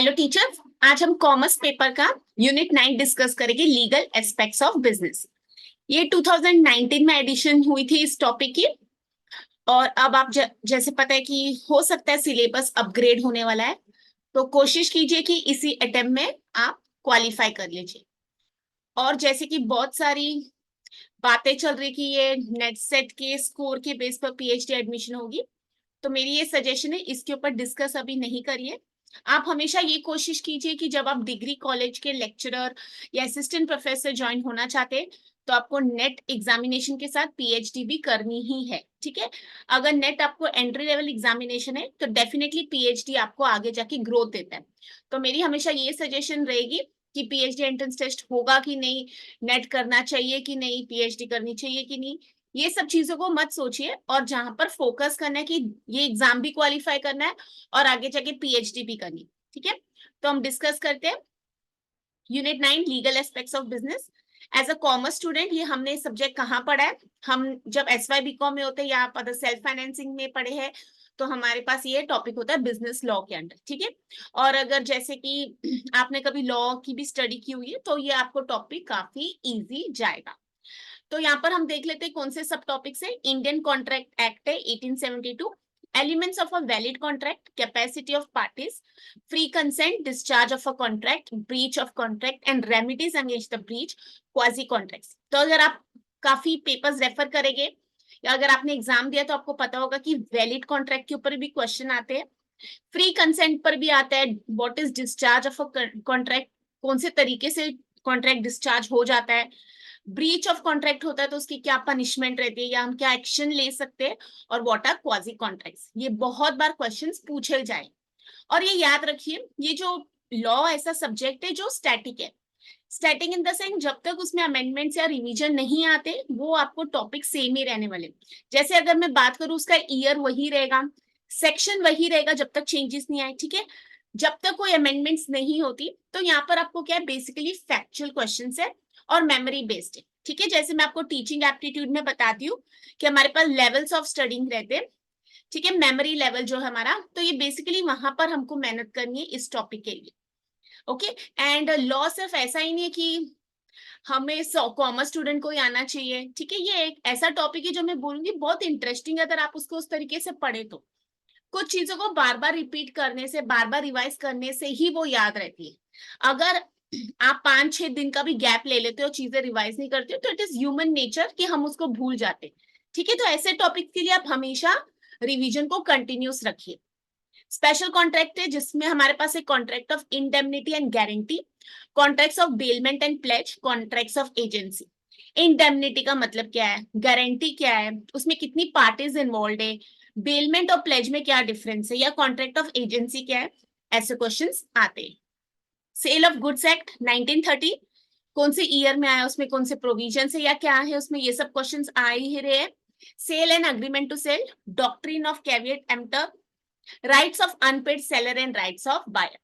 Hello teacher, आज हम commerce paper का यूनिट 9 डिस्कस करेंगे, लीगल एस्पेक्ट्स ऑफ बिजनेस। ये 2019 में एडिशन हुई थी इस टॉपिक की। और अब आप जैसे पता है कि हो सकता है सिलेबस अपग्रेड होने वाला है, तो कोशिश कीजिए कि इसी अटेम्प्ट में आप क्वालिफाई कर लीजिए। और जैसे कि बहुत सारी बातें चल रही कि ये नेट सेट के स्कोर के बेस पर पीएचडी एडमिशन होगी, तो मेरी ये सजेशन है, इसके ऊपर डिस्कस अभी नहीं करिए। आप हमेशा ये कोशिश कीजिए कि जब आप डिग्री कॉलेज के लेक्चरर या असिस्टेंट प्रोफेसर ज्वाइन होना चाहते हैं, तो आपको नेट एग्जामिनेशन के साथ पीएचडी भी करनी ही है। ठीक है, अगर नेट आपको एंट्री लेवल एग्जामिनेशन है, तो डेफिनेटली पीएचडी आपको आगे जाके ग्रोथ देता है। तो मेरी हमेशा ये सजेशन रहेगी कि पीएचडी एंट्रेंस टेस्ट होगा कि नहीं, नेट करना चाहिए कि नहीं, पीएचडी करनी चाहिए कि नहीं, ये सब चीजों को मत सोचिए। और जहां पर फोकस करना है कि ये एग्जाम भी क्वालिफाई करना है और आगे जाके पीएचडी भी करनी। ठीक है, तो हम डिस्कस करते हैं unit 9 legal aspects of business. As a commerce student ये हमने सब्जेक्ट कहाँ पढ़ा है? हम जब एसवाई बीकॉम में होते हैं या आप अदर सेल्फ फाइनेंसिंग में पढ़े हैं, तो हमारे पास ये टॉपिक होता है बिजनेस लॉ के अंडर। ठीक है, और अगर जैसे कि आपने कभी लॉ की भी स्टडी की हुई है, तो ये आपको टॉपिक काफी इजी जाएगा। तो यहाँ पर हम देख लेते हैं कौन से सब टॉपिक्स है। इंडियन कॉन्ट्रैक्ट एक्ट है 1872, elements of a valid contract, capacity of parties, free consent, discharge of a contract, breach of contract and remedies against the breach, quasi contracts. तो अगर आप काफी पेपर्स रेफर करेंगे या अगर आपने एग्जाम दिया, तो आपको पता होगा कि वैलिड कॉन्ट्रैक्ट के ऊपर भी क्वेश्चन आते हैं, फ्री कंसेंट पर भी आता है, what is discharge of a contract, कौन से तरीके से कॉन्ट्रैक्ट डिस्चार्ज हो जाता है, ब्रीच ऑफ कॉन्ट्रैक्ट होता है तो उसकी क्या पनिशमेंट रहती है या हम क्या एक्शन ले सकते हैं, और व्हाट आर क्वाजी कॉन्ट्रैक्ट्स। ये बहुत बार क्वेश्चंस पूछे जाए। और ये याद रखिए, ये जो लॉ ऐसा सब्जेक्ट है जो स्टैटिक है। स्टैटिक इन द सेंस जब तक उसमें अमेंडमेंट्स या रिवीजन नहीं आते, वो आपको टॉपिक सेम ही रहने वाले। जैसे अगर मैं बात करूं, उसका ईयर वही रहेगा, सेक्शन वही रहेगा जब तक चेंजेस नहीं आए। ठीक है, जब तक कोई अमेंडमेंट्स नहीं होती, तो यहाँ पर आपको क्या है, बेसिकली फैक्चुअल क्वेश्चंस है और मेमोरी बेस्ड है। ठीक है, जैसे मैं आपको टीचिंग एप्टीट्यूड में बताती हूँ कि हमारे पास लेवल्स ऑफ स्टडिंग रहते हैं। ठीक है, मेमोरी लेवल जो है हमारा, तो ये बेसिकली वहां पर हमको मेहनत करनी है इस टॉपिक के लिए। ओके, एंड लॉ सिर्फ ऐसा ही नहीं है कि हमें कॉमर्स स्टूडेंट को ही आना चाहिए। ठीक है, ये एक ऐसा टॉपिक है जो मैं बोलूंगी बहुत इंटरेस्टिंग है, अगर आप उसको उस तरीके से पढ़े तो। कुछ चीजों को बार बार रिपीट करने से, बार बार रिवाइज करने से ही वो याद रहती है। अगर आप 5-6 दिन का भी गैप ले लेते हो, चीजें रिवाइज नहीं करते हो, तो इट इज ह्यूमन नेचर कि हम उसको भूल जाते। ठीक है, तो ऐसे टॉपिक के लिए आप हमेशा रिवीजन को कंटिन्यूस रखिए। स्पेशल कॉन्ट्रैक्ट है जिसमें हमारे पास एक contract of indemnity and guarantee, contracts of bailment and pledge, contracts of agency. Indemnity का मतलब क्या है, गारंटी क्या है, उसमें कितनी पार्टीज इन्वॉल्व है, बेलमेंट और प्लेज में क्या डिफरेंस है, या कॉन्ट्रैक्ट ऑफ एजेंसी क्या है, ऐसे क्वेश्चंस आते हैं। सेल ऑफ गुड्स एक्ट 1930, कौन से ईयर में आया, उसमें कौन से प्रोविजन है या क्या है उसमें, ये सब क्वेश्चंस आ ही रहे हैं। Sale and agreement to sell, doctrine of caveat emptor, rights of unpaid seller and rights of buyer.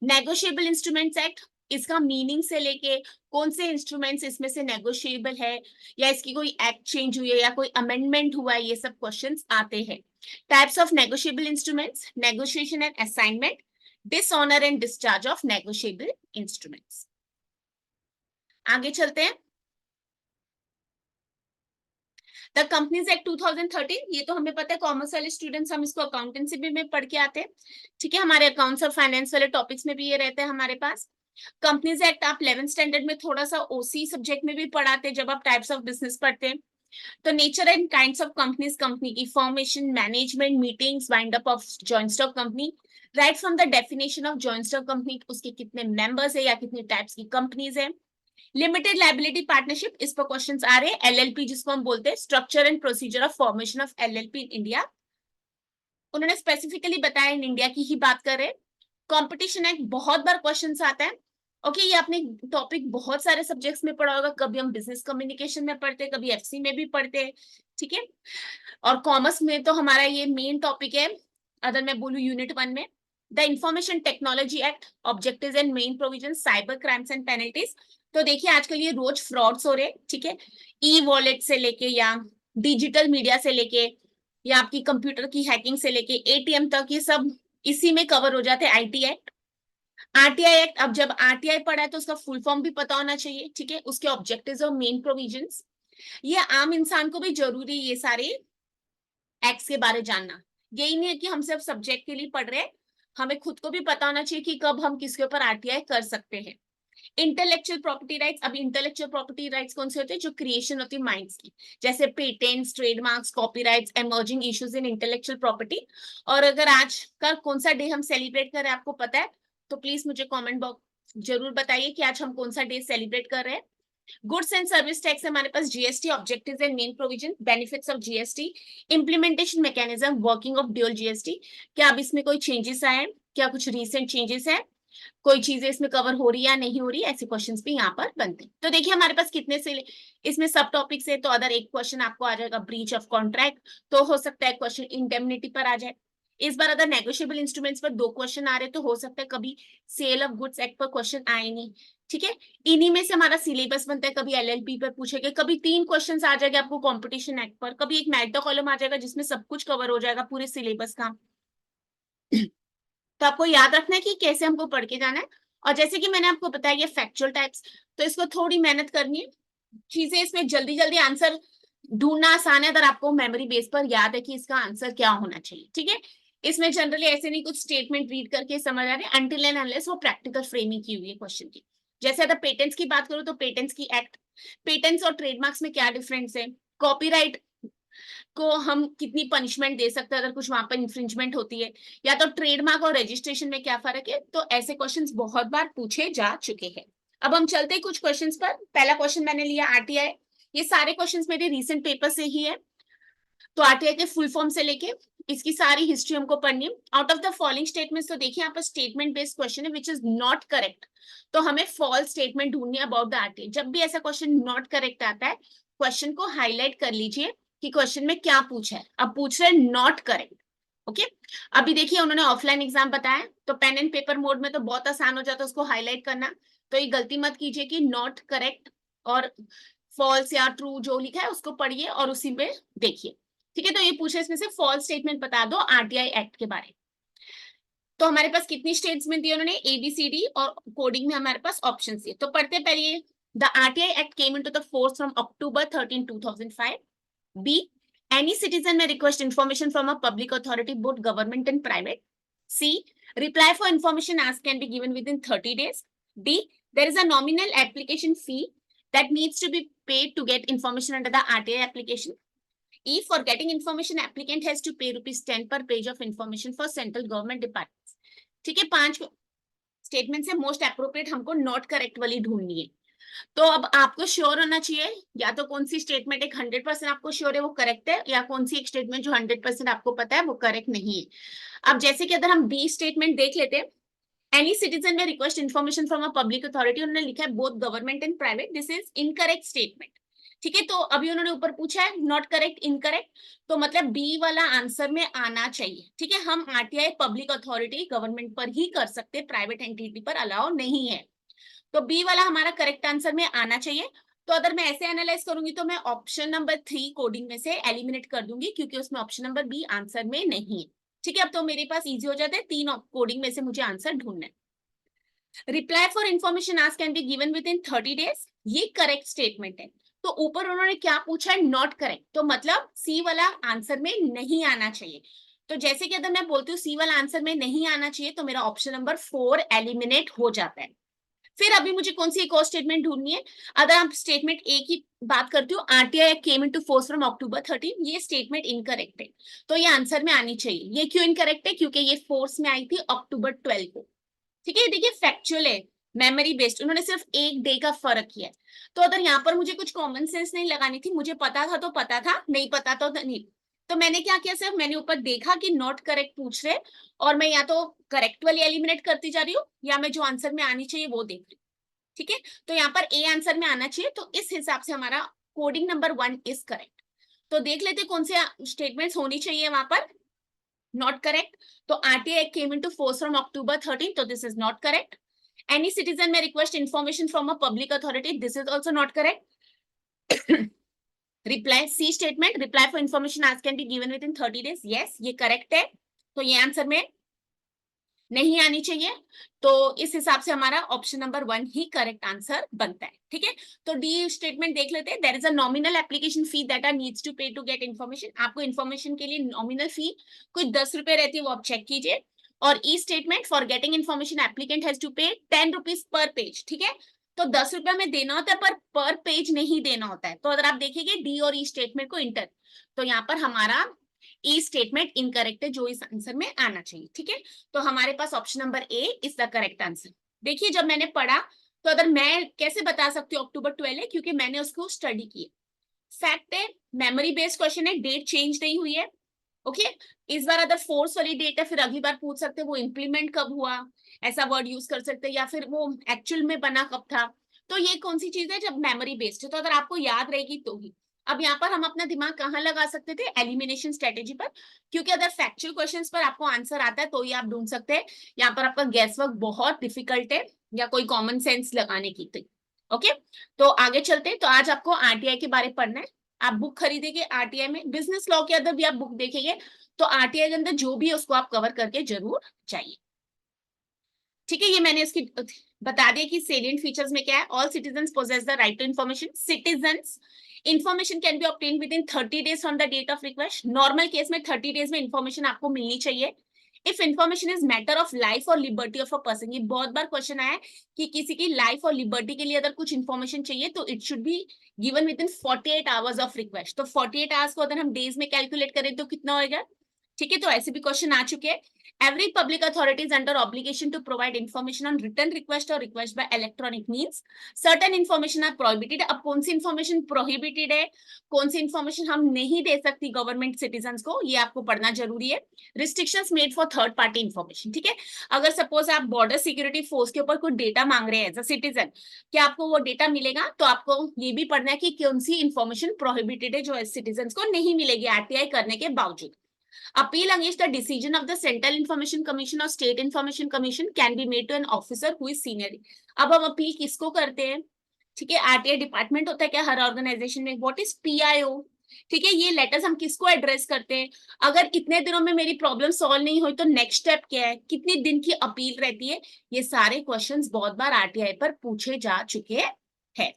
Negotiable instruments act, इसका मीनिंग से लेके कौन से इंस्ट्रूमेंट्स इसमें से नेगोशिएबल है, या इसकी कोई एक्ट चेंज हुई है या कोई अमेंडमेंट हुआ है, ये सब क्वेश्चंस आते हैं। Types of negotiable instruments, negotiation and assignment, dishonour and discharge of negotiable instruments. आगे चलते हैं। द कंपनीज एक्ट 2013, ये तो हमें पता है, कॉमर्स वाले स्टूडेंट्स हम इसको अकाउंटेंसी भी में पढ़ के आते हैं। ठीक है, हमारे अकाउंट्स और फाइनेंस वाले टॉपिक्स में भी ये रहता है हमारे पास। कंपनीज एक्ट आप 11th स्टैंडर्ड में थोड़ा सा ओसी सब्जेक्ट में भी पढ़ाते हैं जब आप टाइप्स ऑफ बिजनेस पढ़ते हैं। तो nature and kinds of companies, company की formation, management, meetings, wind up of joint stock company, right from the definition of joint stock company, उसके कितने मेंबर्स है या कितनी टाइप्स की कंपनीज है। लिमिटेड लाइबिलिटी पार्टनरशिप, इस पर क्वेश्चंस आ रहे हैं। एलएलपी जिसको हम बोलते हैं, structure and procedure of formation of LLP in India, उन्होंने स्पेसिफिकली बताया इन इंडिया की ही बात कर रहे हैं। कॉम्पिटिशन एक्ट बहुत बार क्वेश्चंस आता है। ओके, ये आपने टॉपिक बहुत सारे सब्जेक्ट्स में पढ़ा होगा, कभी हम बिजनेस कम्युनिकेशन में पढ़ते हैं, कभी एफसी में भी पढ़ते हैं। ठीक है, और कॉमर्स में तो हमारा ये मेन टॉपिक है। अगर मैं बोलूं यूनिट 1 में, the information technology act, objectives and main provision, cyber crimes and penalties. तो देखिए आजकल ये रोज फ्रॉड्स हो रहे हैं। ठीक है, ई वॉलेट से लेके या डिजिटल मीडिया से लेके या आपकी कंप्यूटर की हैकिंग से लेके एटीएम तक, ये सब इसी में कवर हो जाते हैं, आईटी एक्ट। आरटीआई एक्ट, अब जब आरटीआई पढ़ा है तो उसका फुल फॉर्म भी पता होना चाहिए, ठीक है, उसके ऑब्जेक्टिव्स और मेन प्रोविजंस। ये आम इंसान को भी जरूरी है ये सारे एक्ट्स के बारे जानना। यही नहीं है कि हम सिर्फ सब्जेक्ट के लिए पढ़ रहे हैं, हमें खुद को भी पता होना चाहिए कि कब हम किसके ऊपर आरटीआई कर सकते हैं। इंटेलेक्चुअल प्रॉपर्टी राइट्स, अभी इंटेलेक्चुअल प्रॉपर्टी राइट्स कौन से होते हैं, जो क्रिएशन होती है माइंड्स की, जैसे patents, trademarks, copyrights, emerging issues in intellectual property. और अगर आज का कौन सा डे हम सेलिब्रेट कर रहे हैं आपको पता है तो प्लीज मुझे कमेंट बॉक्स जरूर बताइए कि आज हम कौन सा डे सेलिब्रेट कर रहे हैं। गुड्स एंड सर्विस टैक्स, हमारे पास GST, objectives and main provision, benefits of GST, implementation mechanism, working of dual GST. क्या अब इसमें कोई चेंजेस आए हैं, क्या कुछ रिसेंट चेंजेस है, कोई चीजें इसमें कवर हो रही है या नहीं हो रही, ऐसे क्वेश्चंस भी यहाँ पर बनते हैं। तो देखिए हमारे पास कितने से इसमें सब टॉपिक्स है, तो अदर एक क्वेश्चन आपको आ जाएगा ब्रीच ऑफ कॉन्ट्रैक्ट, तो हो सकता है क्वेश्चन इंडेमनिटी पर आ जाए। इस बार अगर नेगोशिएबल इंस्ट्रूमेंट्स पर 2 क्वेश्चन आ रहे तो हो सकता है कभी सेल ऑफ गुड्स एक्ट पर क्वेश्चन आए नहीं, ठीक है। इन्हीं में से हमारा सिलेबस बनता है, कभी एलएलपी पर पूछेगा, कभी 3 क्वेश्चन आ जाएगा आपको कंपटीशन एक्ट पर, कभी एक मेटा कॉलम आ जाएगा जिसमें सब कुछ कवर हो जाएगा पूरे सिलेबस का। तो आपको याद रखना है कि कैसे हमको पढ़ के जाना है। और जैसे कि मैंने आपको बताया ये फैक्चुअल टाइप्स, तो इसको थोड़ी मेहनत करनी है, चीजें इसमें जल्दी जल्दी आंसर ढूंढना आसान है अगर आपको मेमोरी बेस पर याद है कि इसका आंसर क्या होना चाहिए, ठीक है। इसमें जनरली ऐसे नहीं कुछ स्टेटमेंट रीड करके समझ आ रहे, अनटिल एंड अनलेस वो प्रैक्टिकल फ्रेमिंग की हुई है क्वेश्चन की। जैसे अगर पेटेंट्स की बात करूं तो पेटेंट्स की एक्ट, पेटेंट्स और ट्रेडमार्क्स में क्या डिफरेंस है, कॉपीराइट को हम कितनी पनिशमेंट दे सकते हैं अगर कुछ वहां पर इंफ्रिंजमेंट होती है, या तो ट्रेडमार्क और रजिस्ट्रेशन में क्या फर्क है, तो ऐसे क्वेश्चंस बहुत बार पूछे जा चुके हैं। अब हम चलते हैं कुछ क्वेश्चंस पर। पहला क्वेश्चन मैंने लिया आरटीआई, ये सारे क्वेश्चंस मेरे रीसेंट पेपर से ही है, तो आरटीआई के फुल फॉर्म से लेके इसकी सारी हिस्ट्री हमको पढ़नी है। Out of the following statements, तो देखिए यहाँ पर स्टेटमेंट बेस्ड क्वेश्चन है विच इज नॉट करेक्ट, तो हमें फॉल्स स्टेटमेंट ढूंढनी है अबाउट द आरटीआई। जब भी ऐसा क्वेश्चन नॉट करेक्ट आता है, क्वेश्चन को हाईलाइट कर लीजिए कि क्वेश्चन में क्या पूछा है। अब पूछ रहे नॉट करेक्ट, ओके। अभी देखिए उन्होंने ऑफलाइन एग्जाम बताया, तो पेन एंड पेपर मोड में तो बहुत आसान हो जाता है उसको हाईलाइट करना, तो ये गलती मत कीजिए कि नॉट करेक्ट और फॉल्स या ट्रू जो लिखा है उसको पढ़िए और उसी में देखिए, ठीक है। तो ये पूछे इसमें से फॉल्स स्टेटमेंट बता दो आरटीआई एक्ट के बारे में। तो हमारे पास कितनी स्टेट्स में दी उन्होंने, एबीसीडी, और कोडिंग में हमारे पास ऑप्शन दिए, तो पढ़ते पहले। The RTI act came into the force from October 13, 2005। B, any citizen may request information from a public authority, both government and private. C, reply for information asked can be given within 30 days. D, there is a nominal application fee that needs to be paid to get information under the RTI application. E, for getting information, applicant has to pay ₹10 per page of information for central government departments. ठीक है, 5 statement से most appropriate हमको not correct वाली ढूंढनी है। तो अब आपको श्योर होना चाहिए या तो कौन सी स्टेटमेंट एक 100% आपको श्योर है वो करेक्ट है, या कौन सी एक स्टेटमेंट जो 100% आपको पता है वो करेक्ट नहीं है। अब जैसे कि अगर हम बी स्टेटमेंट देख लेते हैं, any citizen may request information from a public authority, उन्होंने लिखा है both government and private, this is incorrect statement, ठीक है। तो अभी उन्होंने ऊपर पूछा है नॉट करेक्ट, इनकरेक्ट, तो मतलब बी वाला आंसर में आना चाहिए, ठीक है। हम आरटीआई पब्लिक अथॉरिटी गवर्नमेंट पर ही कर सकते, प्राइवेट एंटिटी पर अलाउ नहीं है, तो बी वाला हमारा करेक्ट आंसर में आना चाहिए। तो अगर मैं ऐसे एनालाइज करूंगी तो मैं ऑप्शन नंबर 3 कोडिंग में से एलिमिनेट कर दूंगी क्योंकि उसमें ऑप्शन नंबर बी आंसर में नहीं है, ठीक है। अब तो मेरे पास इजी हो जाता है, 3 कोडिंग में से मुझे आंसर ढूंढना है। Reply for information asked can be given within 30 days, ये करेक्ट स्टेटमेंट है। तो ऊपर उन्होंने क्या पूछा है, नॉट करेक्ट, तो मतलब सी वाला आंसर में नहीं आना चाहिए। तो जैसे कि अगर मैं बोलती हूँ सी वाला आंसर में नहीं आना चाहिए, तो मेरा ऑप्शन नंबर 4 एलिमिनेट हो जाता है। फिर अभी मुझे कौन सी एक और स्टेटमेंट ढूंढनी है। अगर आप स्टेटमेंट ए की बात करती हूँ, RTI came into force from October 13, ये स्टेटमेंट इनकरेक्ट है, तो ये आंसर में आनी चाहिए। ये क्यों इनकरेक्ट है, क्योंकि ये फोर्स में आई थी October 12 को, ठीक है। देखिए फैक्चुअल है, मेमोरी बेस्ड, उन्होंने सिर्फ एक डे का फर्क किया है। तो अगर यहाँ पर मुझे कुछ कॉमन सेंस नहीं लगानी थी, मुझे पता था तो पता था, नहीं पता तो नहीं, तो मैंने क्या किया, सिर्फ मैंने ऊपर देखा कि नॉट करेक्ट पूछ रहे, और मैं या तो करेक्ट वाली एलिमिनेट करती जा रही हूँ या मैं जो आंसर में आनी चाहिए वो देख रही हूँ, ठीक है। तो यहाँ पर ए आंसर में आना चाहिए, तो इस हिसाब से हमारा कोडिंग नंबर 1 इज करेक्ट। तो देख लेते कौन से स्टेटमेंट्स होनी चाहिए वहां पर नॉट करेक्ट। तो RTI came into force from October 13, तो this is not correct. Any citizen may request information from a public authority, this is also not correct. Reply C statement, reply for information आज can be given within 30 days, yes ये correct है, तो ये answer में नहीं आनी चाहिए, तो इस हिसाब से हमारा ऑप्शन नंबर 1 ही करेक्ट आंसर बनता है। ठीक है, तो डी स्टेटमेंट देख लेते हैं। There is a nominal application fee that are needs to pay to get information. आपको इन्फॉर्मेशन के लिए नॉमिनल फी कुछ 10 रुपए रहती है, वो आप चेक कीजिए। और E statement for getting information applicant has to pay 10 rupees per page. ठीक है, तो 10 रुपए में देना होता है, पर पेज नहीं देना होता है। तो अगर आप देखेंगे डी और ई स्टेटमेंट को इंटर, तो यहाँ पर हमारा ई स्टेटमेंट इनकरेक्ट है, जो इस आंसर में आना चाहिए। ठीक है, तो हमारे पास option number A is the correct answer. देखिए, जब मैंने पढ़ा, तो अगर मैं कैसे बता सकती हूँ अक्टूबर 12 है, क्योंकि मैंने उसको स्टडी किया। फैक्ट है, मेमोरी बेस्ड क्वेश्चन है, डेट चेंज नहीं हुई है। ओके, इस बार अगर फोर्स वाली डेट है, फिर अगली बार पूछ सकते हैं वो इंप्लीमेंट कब हुआ, ऐसा वर्ड यूज कर सकते हैं, या फिर वो एक्चुअल में बना कब था। तो ये कौन सी चीज है जब मेमोरी बेस्ड है, तो अगर आपको याद रहेगी तो ही। अब यहाँ पर हम अपना दिमाग कहाँ लगा सकते थे, एलिमिनेशन स्ट्रेटेजी पर, क्योंकि अगर फैक्चुअल क्वेश्चंस पर आपको आंसर आता है तो ही आप ढूंढ सकते हैं। यहाँ पर आपका गैस वर्क बहुत डिफिकल्ट है, या कोई कॉमन सेंस लगाने की थी। ओके, तो आगे चलते हैं। तो आज आपको आरटीआई के बारे में पढ़ना है। आप बुक खरीदेंगे आरटीआई में, बिजनेस लॉ के अंदर भी आप बुक देखेंगे, तो आरटीआई के अंदर जो भी है उसको आप कवर करके जरूर जाइए। ठीक है, ये मैंने इसकी बता दिया कि सेलिएंट फीचर्स में क्या है। All citizens possess the right to information. Citizens information can be obtain within 30 days from the date of request. Normal case में 30 डेज में इन्फॉर्मेशन आपको मिलनी चाहिए। If information is matter of life और liberty of a person, ये बहुत बार question आया है कि किसी की लाइफ और लिबर्टी के लिए अगर कुछ इन्फॉर्मेशन चाहिए तो it should be given with in 48 hours of request. तो 48 आवर्स को अगर हम डेज में कैलकुलेट करें तो कितना होगा। ठीक है, तो ऐसे भी क्वेश्चन आ चुके हैं। Every public authority is under obligation to provide information on written request or request by electronic means. Certain information are prohibited. अब कौन सी information prohibited है, कौन सी information हम नहीं दे सकती गवर्नमेंट सिटीजन को, ये आपको पढ़ना जरूरी है। Restrictions made for third party information. ठीक है, अगर सपोज आप बॉर्डर सिक्योरिटी फोर्स के ऊपर कोई डेटा मांग रहे हैं एज अ सिटीजन, क्या आपको वो डेटा मिलेगा, तो आपको ये भी पढ़ना है कि कौन सी इंफॉर्मेशन प्रोहिबिटेड है जो सिटीजन को नहीं मिलेगी आरटीआई करने के बावजूद। Appeal against the decision of the Central Information Commission or State Information Commission can be made to an officer who is senior. अब हम अपील किसको करते हैं। ठीक है, आरटीआई डिपार्टमेंट होता है क्या हर ऑर्गेनाइजेशन में, व्हाट इज पीआईओ। ठीक है, ये लेटर्स हम किसको एड्रेस करते हैं। अगर इतने दिनों में मेरी प्रॉब्लम सॉल्व नहीं हुई तो नेक्स्ट स्टेप क्या है, कितने दिन की अपील रहती है। ये सारे क्वेश्चंस बहुत बार आरटीआई पर पूछे जा चुके हैं।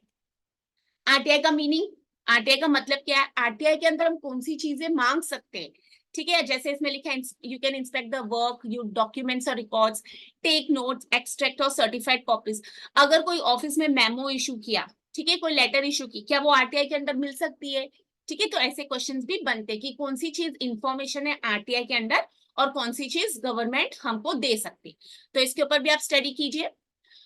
आरटीआई का मीनिंग, आरटीआई का मतलब क्या है, आरटीआई के अंदर हम कौन सी चीजें मांग सकते हैं। ठीक है, जैसे इसमें लिखा है you can inspect the work, you documents और रिकॉर्ड्स, टेक नोट्स, एक्सट्रैक्ट और सर्टिफाइड कॉपीज। अगर कोई ऑफिस में मेमो इशू किया, ठीक है, कोई लेटर इशू की, क्या वो आरटीआई के अंदर मिल सकती है। ठीक है, तो ऐसे क्वेश्चंस भी बनते हैं कि कौन सी चीज इंफॉर्मेशन है आरटीआई के अंदर और कौन सी चीज गवर्नमेंट हमको दे सकती है। तो इसके ऊपर भी आप स्टडी कीजिए।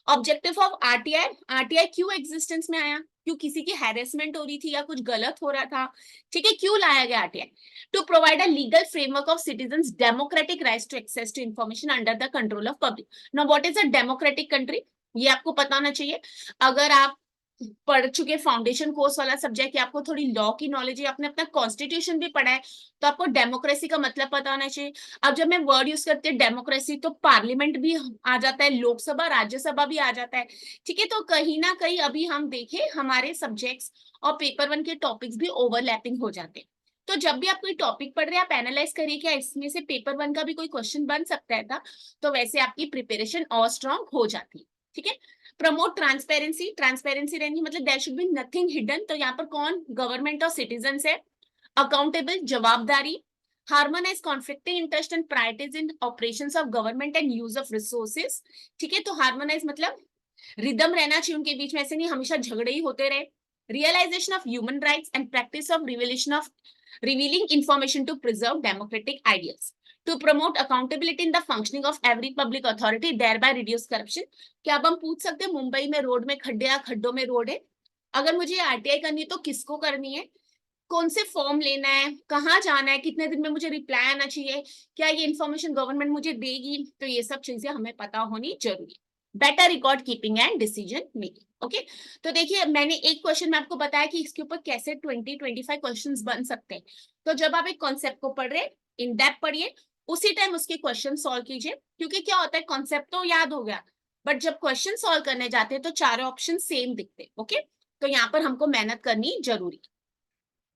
ऑब्जेक्टिव ऑफ आरटीआई, आरटीआई क्यों एग्जिस्टेंस में आया, क्यों किसी की हैरेसमेंट हो रही थी या कुछ गलत हो रहा था। ठीक है, क्यों लाया गया RTI, to provide a legal framework of citizens democratic rights to access to information under the control of public. Now what is a democratic country, ये आपको पता होना चाहिए। अगर आप पढ़ चुके फाउंडेशन कोर्स वाला सब्जेक्ट या आपको थोड़ी लॉ की नॉलेज है, आपने अपना कॉन्स्टिट्यूशन भी पढ़ा है, तो आपको डेमोक्रेसी का मतलब पता होना चाहिए। अब जब मैं वर्ड यूज करती हूँ डेमोक्रेसी, तो पार्लियामेंट भी आ जाता है, लोकसभा राज्यसभा भी आ जाता है। ठीक है, तो कहीं ना कहीं अभी हम देखें हमारे सब्जेक्ट्स और पेपर 1 के टॉपिक्स भी ओवरलैपिंग हो जाते हैं। तो जब भी आप कोई टॉपिक पढ़ रहे हैं, आप एनालाइज करिए क्या इसमें से पेपर 1 का भी कोई क्वेश्चन बन सकता है था, तो वैसे आपकी प्रिपरेशन और स्ट्रांग हो जाती है। ठीक है, प्रमोट ट्रांसपेरेंसी, ट्रांसपेरेंसी रहनी मतलब there should be nothing hidden, तो यहाँ पर कौन, गवर्नमेंट और सिटीजन है। अकाउंटेबल, जवाबदारी, harmonise conflicting interest and priorities in operations of government and use of resources. ठीक है, तो हार्मोनाइज मतलब रिदम रहना चाहिए उनके बीच में, ऐसे नहीं हमेशा झगड़े ही होते रहे। Realization of human rights and practice of revelation of revealing information to preserve democratic ideals, to promote accountability in the functioning of every public authority, thereby reduce corruption। क्या अब हम पूछ सकते हैं मुंबई में रोड में खड्डे या खड्डों में रोड है, अगर मुझे आरटीआई करनी है तो किसको करनी है, कौन से फॉर्म लेना है, कहाँ जाना है, कितने दिन में मुझे रिप्लाई आना चाहिए, क्या ये इन्फॉर्मेशन गवर्नमेंट मुझे देगी, तो ये सब चीजें हमें पता होनी जरूरी। Better record keeping and decision making. Okay, तो देखिए मैंने एक क्वेश्चन में आपको बताया कि इसके ऊपर कैसे 20-25 क्वेश्चंस बन सकते हैं। तो जब आप एक कॉन्सेप्ट को पढ़ रहे, इन डेप्थ पढ़िए, उसी टाइम उसके क्वेश्चन सॉल्व कीजिए, क्योंकि क्या होता है कॉन्सेप्ट तो याद हो गया, बट जब क्वेश्चन सॉल्व करने जाते हैं तो चारों ऑप्शन सेम दिखते हैं। ओके, तो यहाँ पर हमको मेहनत करनी जरूरी।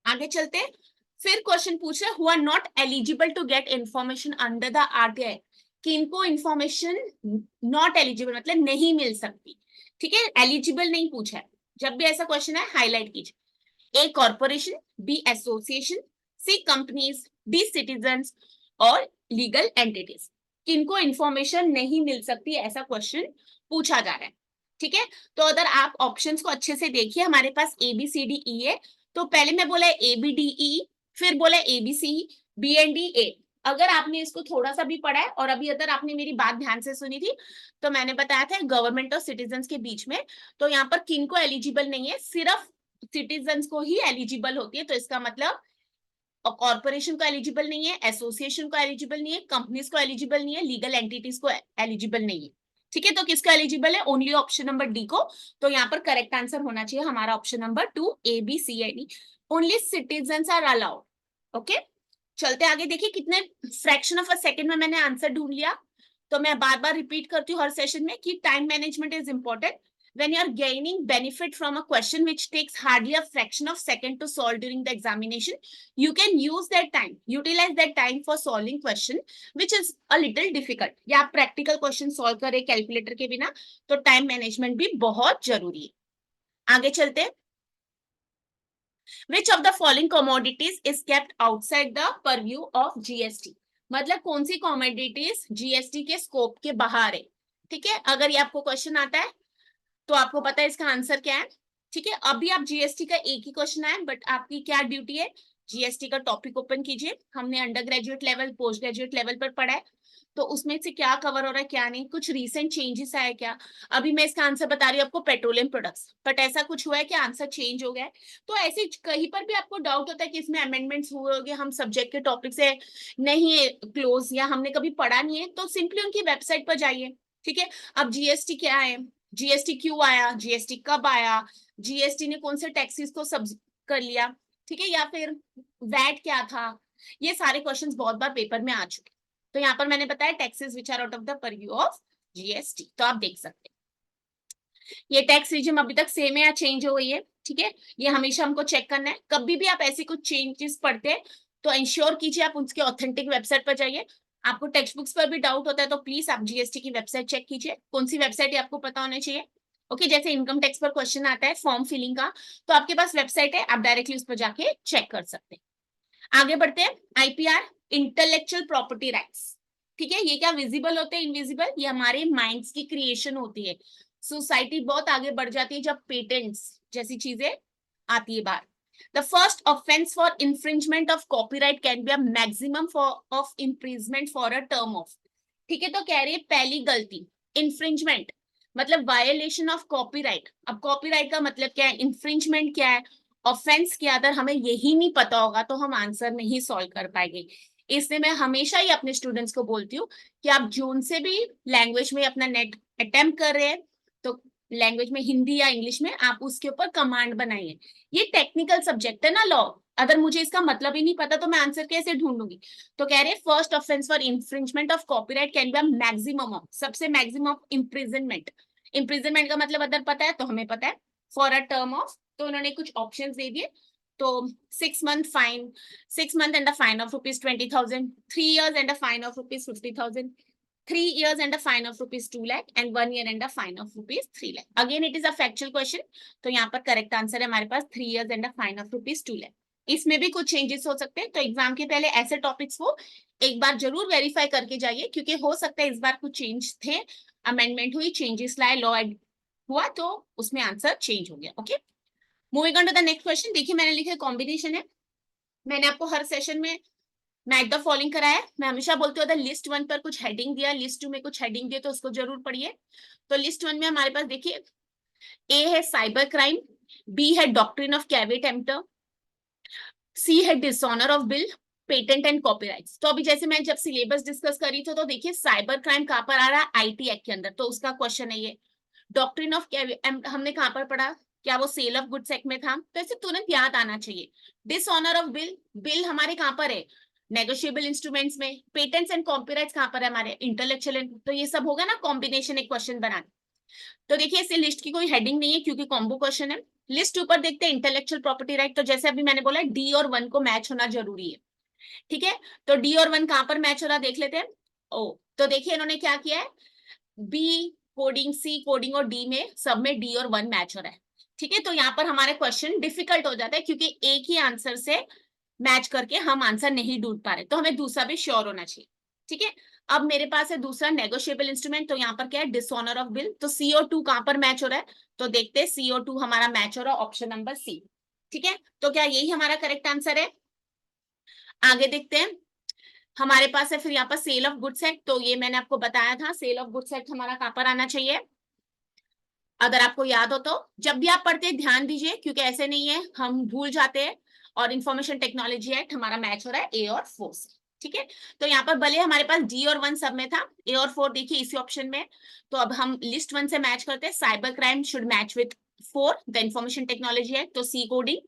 आगे चलते हैं। फिर क्वेश्चन पूछ रहे who are not eligible to get information under the RTI. किनको इंफॉर्मेशन नॉट एलिजिबल मतलब नहीं मिल सकती, ठीक है, एलिजिबल नहीं पूछा है। जब भी ऐसा क्वेश्चन है हाईलाइट कीजिए। ए कॉर्पोरेशन, बी एसोसिएशन, सी कंपनीज, डी सिटीजन्स और लीगल एंटिटीज। किनको इंफॉर्मेशन नहीं मिल सकती ऐसा क्वेश्चन पूछा जा रहा है, ठीक है। तो अगर आप ऑप्शंस को अच्छे से देखिए, हमारे पास ए बी सी डी ई है। तो पहले मैं बोला ए बी डी ई, फिर बोला A B C, B and D A. अगर आपने इसको थोड़ा सा भी पढ़ा है और अभी अगर आपने मेरी बात ध्यान से सुनी थी तो मैंने बताया था गवर्नमेंट और सिटीजन्स के बीच में, तो यहाँ पर किनको एलिजिबल नहीं है, सिर्फ सिटीजन्स को ही एलिजिबल होती है। तो इसका मतलब कॉर्पोरेशन को एलिजिबल नहीं है, एसोसिएशन को एलिजिबल नहीं है, कंपनीज को एलिजिबल नहीं है, लीगल एंटिटीज को एलिजिबल नहीं है, ठीक है। तो किसको एलिजिबल है, ओनली ऑप्शन नंबर डी को। तो यहाँ पर करेक्ट आंसर होना चाहिए हमारा option number 2, A B C and D. Only citizens are allowed. Okay, चलते आगे। देखिए कितने फ्रैक्शन ऑफ अ सेकंड में मैंने आंसर ढूंढ लिया। तो मैं बार बार रिपीट करती हूँ हर सेशन में कि time management is important. when you are gaining benefit from a question which takes hardly a fraction of second to solve during the examination, you can use that time, utilize that time for solving question which is a little difficult. या आप practical question solve करें calculator के बिना, तो time management भी बहुत जरूरी है। आगे चलते हैं। Which of the following commodities is kept outside the purview of GST? मतलब कौन सी commodities GST के स्कोप के बाहर है, ठीक है। अगर ये आपको क्वेश्चन आता है तो आपको पता है इसका आंसर क्या है, ठीक है। अभी आप जीएसटी का एक ही क्वेश्चन आया, बट आपकी क्या ड्यूटी है, जीएसटी का टॉपिक ओपन कीजिए। हमने under graduate level, post graduate level पर पढ़ा है, तो उसमें से क्या कवर हो रहा है क्या नहीं, कुछ रीसेंट चेंजेस आया क्या। अभी मैं इसका आंसर बता रही हूँ आपको, पेट्रोलियम प्रोडक्ट्स, बट ऐसा कुछ हुआ है कि आंसर चेंज हो गया है। तो ऐसे कहीं पर भी आपको डाउट होता है कि इसमें अमेंडमेंट्स हुए होंगे, हम सब्जेक्ट के टॉपिक से नहीं है क्लोज, या हमने कभी पढ़ा नहीं है, तो सिंपली उनकी वेबसाइट पर जाइए, ठीक है। अब जीएसटी क्या है, जीएसटी क्यों आया, जीएसटी कब आया, जीएसटी ने कौन से टैक्सेस को सब कर लिया, ठीक है, या फिर वैट क्या था, ये सारे क्वेश्चंस बहुत बार पेपर में आ चुके। तो यहाँ पर मैंने बताया taxes which are out of the purview of GST, तो आप देख सकते हैं। ये टैक्स रिजिम अभी तक सेम है या चेंज हो गई है, ठीक है, ये हमेशा हमको चेक करना है। कभी भी आप ऐसे कुछ चेंजेस पढ़ते हैं तो इंश्योर कीजिए आप उसके ऑथेंटिक वेबसाइट पर जाइए। आपको टेक्स्ट बुक्स पर भी डाउट होता है तो प्लीज आप जीएसटी की वेबसाइट चेक कीजिए, कौन सी वेबसाइट है आपको पता होना चाहिए। ओके, जैसे इनकम टैक्स पर क्वेश्चन आता है फॉर्म फिलिंग का, तो आपके पास वेबसाइट है, आप डायरेक्टली उस पर जाके चेक कर सकते हैं। आगे बढ़ते हैं। आईपीआर, इंटेलेक्चुअल प्रॉपर्टी राइट्स, ठीक है। ये क्या विजिबल होते हैं, इनविजिबल, ये हमारे माइंड्स की क्रिएशन होती है। सोसाइटी बहुत आगे बढ़ जाती है जब पेटेंट्स जैसी चीजें आती है बाहर। The first offense for infringement of copyright can be a maximum of imprisonment for a term of, ठीक है। तो कह रही है पहली गलती infringement मतलब वायलेशन ऑफ कॉपीराइट। अब कॉपीराइट का मतलब क्या है, इंफ्रिंजमेंट क्या है, ऑफेंस क्या है। अगर हमें यही नहीं पता होगा तो हम आंसर नहीं सॉल्व कर पाएंगे। इसलिए मैं हमेशा ही अपने स्टूडेंट्स को बोलती हूँ कि आप जोन से भी लैंग्वेज में अपना नेट अटेम्प्ट कर रहे हैं तो लैंग्वेज में हिंदी या इंग्लिश में आप उसके ऊपर कमांड बनाइए। ये टेक्निकल सब्जेक्ट है ना लॉ, अगर मुझे इसका मतलब ही नहीं पता तो मैं आंसर कैसे ढूंढूंगी। तो कह रहे हैं first offence for infringement of copyright can be maximum of, सबसे मैक्सिमम ऑफ इम्प्रिजनमेंट। इम्प्रिजनमेंट का मतलब अगर पता है तो हमें पता है, फॉर अ टर्म ऑफ, तो उन्होंने कुछ ऑप्शन दे दिए। तो 6 month fine, 6 month and a fine of ₹20,000, 3 years and a fine of ₹50,000, 3 years and a fine of ₹2 lakh and 1 year and a fine of ₹3 lakh. Again, it is a factual question. तो यहाँ पर correct answer है हमारे पास 3 years and a fine of ₹2 lakh. इसमें भी कुछ changes हो सकते हैं, तो एग्जाम के पहले ऐसे टॉपिक्स को एक बार जरूर वेरीफाई करके जाइए, क्योंकि हो सकता है इस बार कुछ चेंज थे, अमेंडमेंट हुई, चेंजेस लाए, लॉ हुआ तो उसमें आंसर चेंज हो गया। Okay, moving on to the next question. देखिए मैंने लिखा कॉम्बिनेशन है, मैंने आपको हर सेशन में मैच द फॉलोइंग कराया। मैं हमेशा बोलती हूँ लिस्ट 1 पर कुछ हेडिंग दिया, लिस्ट 2 में कुछ हेडिंग दिया तो उसको जरूर पढ़िए। तो लिस्ट 1 में हमारे पास देखिए ए है साइबर क्राइम, बी है डॉक्ट्रिन ऑफ कैवेट एम्प्टर, सी है dishonour of bill, patent and copyrights. तो अभी जैसे मैं जब सिलेबस डिस्कस करी थी तो देखिए साइबर क्राइम कहाँ पर आ रहा है, आईटी एक्ट के अंदर, तो उसका क्वेश्चन है ये। डॉक्ट्रिन ऑफ हमने कहाँ पर पढ़ा, क्या वो सेल ऑफ गुड्स एक्ट में था, तो ऐसे तुरंत याद आना चाहिए। डिसऑनर ऑफ बिल, बिल हमारे कहाँ पर है, नेगोशिएबल इंस्ट्रूमेंट्स में। पेटेंट्स एंड कॉपीराइट्स कहाँ पर है हमारे, इंटेलेक्चुअल, तो ये सब होगा ना कॉम्बिनेशन एक क्वेश्चन बनाने। तो देखिए इसे लिस्ट की कोई हेडिंग नहीं है क्योंकि कॉम्बो क्वेश्चन है। लिस्ट ऊपर देखते हैं इंटेलेक्चुअल प्रॉपर्टी राइट, तो जैसे अभी मैंने बोला डी और 1 को मैच होना जरूरी है, ठीक है। तो डी और 1 कहाँ पर मैच हो रहा देख लेते हैं। ओ तो देखिए इन्होंने क्या किया है, बी कोडिंग, सी कोडिंग और डी में सब में डी और 1 मैच हो रहा है। ठीक है, तो यहाँ पर हमारे क्वेश्चन डिफिकल्ट हो जाता है क्योंकि एक ही आंसर से मैच करके हम आंसर नहीं ढूंढ पा रहे, तो हमें दूसरा भी श्योर होना चाहिए। ठीक है, अब मेरे पास है दूसरा नेगोशिएबल इंस्ट्रूमेंट, तो यहाँ पर क्या है, डिसऑनर ऑफ बिल। तो CO2 कहां पर मैच हो रहा है, तो देखते हैं CO2 हमारा मैच हो रहा है ऑप्शन नंबर सी। ठीक है, तो क्या यही हमारा करेक्ट आंसर है? आगे देखते हैं, हमारे पास है फिर यहाँ पर सेल ऑफ गुड्स एक्ट। तो ये मैंने आपको बताया था, सेल ऑफ गुड्स एक्ट हमारा कहां पर आना चाहिए, अगर आपको याद हो तो। जब भी आप पढ़ते हैं ध्यान दीजिए, क्योंकि ऐसे नहीं है हम भूल जाते हैं। और इंफॉर्मेशन टेक्नोलॉजी एक्ट हमारा मैच हो रहा है ए और 4 से। ठीक है, तो यहाँ पर भले हमारे पास डी और 1 सब में था, ए और 4 देखिए इसी ऑप्शन में। तो अब हम लिस्ट 1 से मैच करते हैं, cyber crime should match with 4 the information technology act, तो C coding.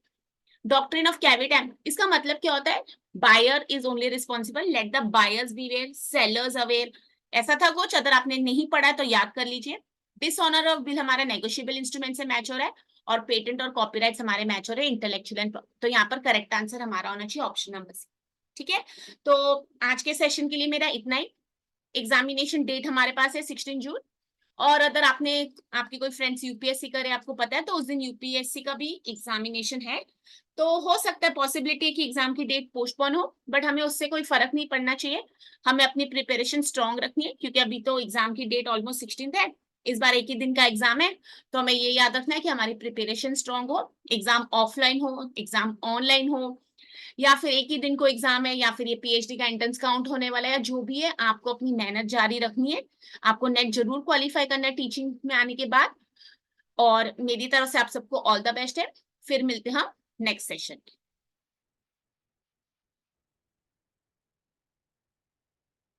Doctrine of caveat emptor, इसका मतलब क्या होता है, buyer is only responsible, let the buyers be aware, sellers aware. ऐसा था कुछ, अगर आपने नहीं पढ़ा तो याद कर लीजिए। डिसऑनर ऑफ बिल हमारा नेगोशिएबल इंस्ट्रूमेंट से मैच हो रहा है, और पेटेंट और कॉपीराइट्स हमारे मैच हो रहे हैं इंटेलेक्चुअल एंड, तो यहाँ पर करेक्ट आंसर हमारा होना चाहिए ऑप्शन नंबर सी। ठीक है, तो आज के सेशन के लिए मेरा इतना ही। एग्जामिनेशन डेट हमारे पास है 16 जून। और अगर आपके कोई फ्रेंड्स यूपीएससी करे, आपको पता है, तो उस दिन यूपीएससी का भी एग्जामिनेशन है। तो हो सकता है पॉसिबिलिटी है कि एग्जाम की डेट पोस्टपोन हो, बट हमें उससे कोई फर्क नहीं पड़ना चाहिए। हमें अपनी प्रिपरेशन स्ट्रांग रखनी है, क्योंकि अभी तो एग्जाम की डेट ऑलमोस्ट 16 है। इस बार एक ही दिन का एग्जाम है, तो हमें ये याद रखना है कि हमारी प्रिपरेशन स्ट्रांग हो, एग्जाम ऑफलाइन हो, एग्जाम ऑनलाइन हो, या फिर एक ही दिन को एग्जाम है, या फिर ये पीएचडी का एंट्रेंस काउंट होने वाला है, जो भी है आपको अपनी मेहनत जारी रखनी है। आपको नेट जरूर क्वालिफाई करना है टीचिंग में आने के बाद। और मेरी तरफ से आप सबको ऑल द बेस्ट है। फिर मिलते हैं हम नेक्स्ट सेशन।